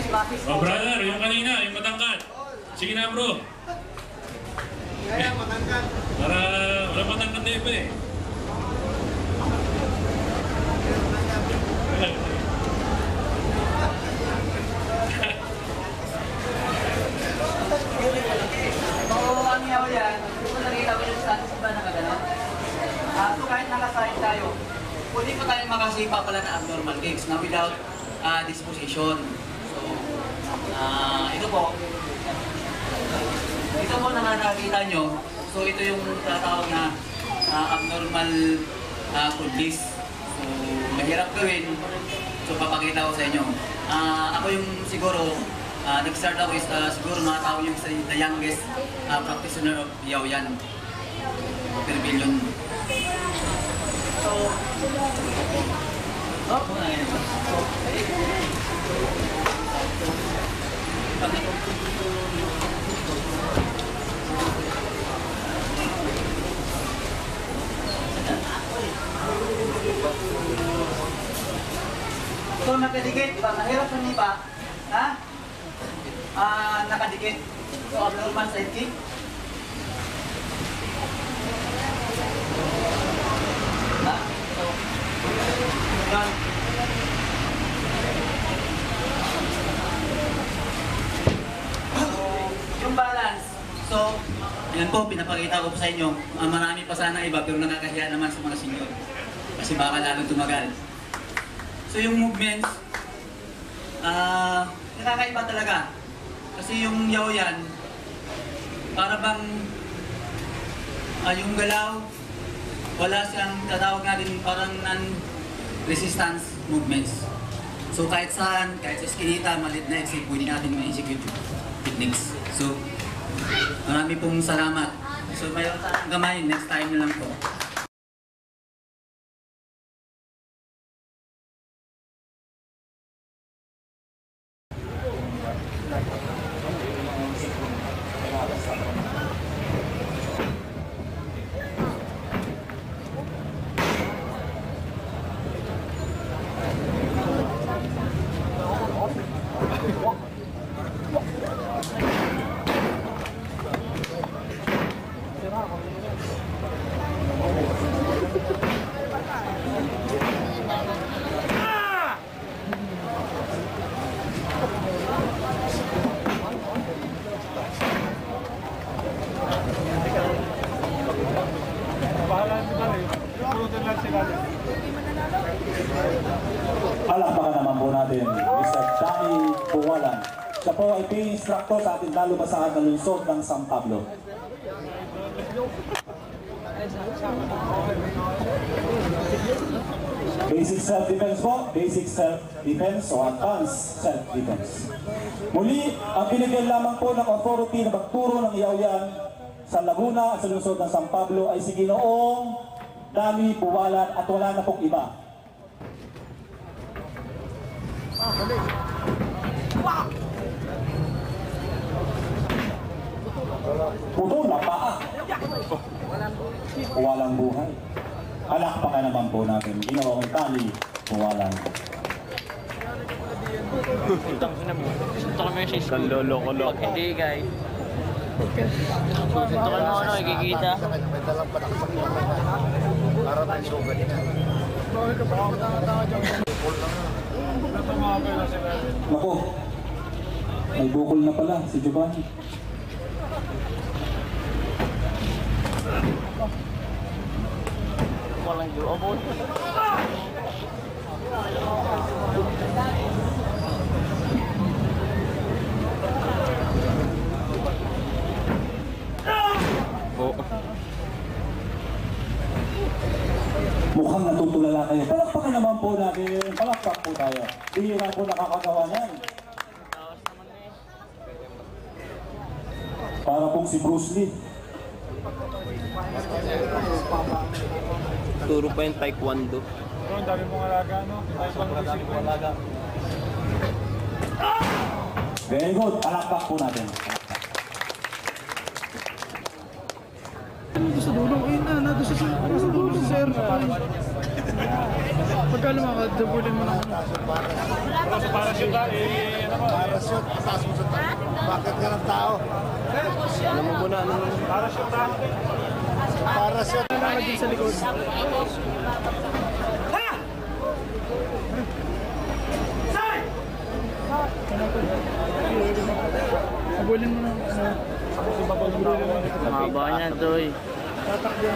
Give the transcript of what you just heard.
Bakit? Oh, brother, yung kanina, yung matangkad. Sige na, bro. Kaya matangkad. Para wala matangkad na iba eh. So, ano yan? Kung nakita ko yung status ba na kagano'n? So, kahit nakasahit tayo, pwede pa tayong makasipa pala na abnormal kicks na without disposition. So, ito po. Ito po na nakakita nyo. So, ito yung tatawag na abnormal kudlis. So, mahirap gawin. So, papakita ko sa inyo. Ako yung siguro, nag-start ako is siguro mga tao yung the youngest practitioner of Yaoyan. Per billion. So, so nakadikit, diba? Mahirap sa nipa. Ha? Nakadikit. So, abnormal side kick. Ha? So, yan. Yung balance. So, yan po, pinapakita ko po sa inyo. Marami pa sana iba, pero nakakahiya naman sa mga senior. Kasi baka lalong tumagal. So, yung movements, nakakaiba talaga. Kasi yung Yaoyan, para bang yung galaw, wala siyang tatawag natin parang non-resistance movements. So kahit saan, kahit sa skinita, malit na exit, pwede natin ma-execute techniques. So marami pong salamat. So mayroon tayong gamay, next time na lang po. Palakpakan naman po natin, Mr. Danny Buwalan. Siya po ay PE instructor sa ating nalubasahan ng lungsod ng San Pablo. Basic self-defense po, basic self-defense o advanced self-defense. Muli, ang binigyan lamang po ng authority na magturo ng Yaoyan sa Laguna at sa lungsod ng San Pablo ay si Ginoong Danny Buwalan at wala na pong iba. Putol na paa. Walang buhay. Palakpakan naman po natin. Ginawang Danny Buwalan. Sunto kami yung sis. Kalolo-kolo. Hindi guys. Sunto kami ano, ikikita. Para may sugat niya. Naku, may bukol na pala si Giovanni. Walang doable. Mukhang natutulala kayo. Palakpakan naman po natin. Palakpak po tayo. Bihira po nakakagawa yan. Para pong si Bruce Lee. Turo pa yung taekwondo. Ang dami mong alaga, no? Taekwondo alaga. Very good. Palakpak po natin. Sa dulo, ayun na, nasa dulo si Sir. Pagka lumakad, dubulin mo na ako. Para sa parachute ba? Parachute, taas mo sa taas. Bakit ka ng tao? Alam mo muna, ano mo. Parachute ba? Parachute. Lumakad din sa likod. Dubulin mo na ako. Mahaba niya, Doy. Tatakbo.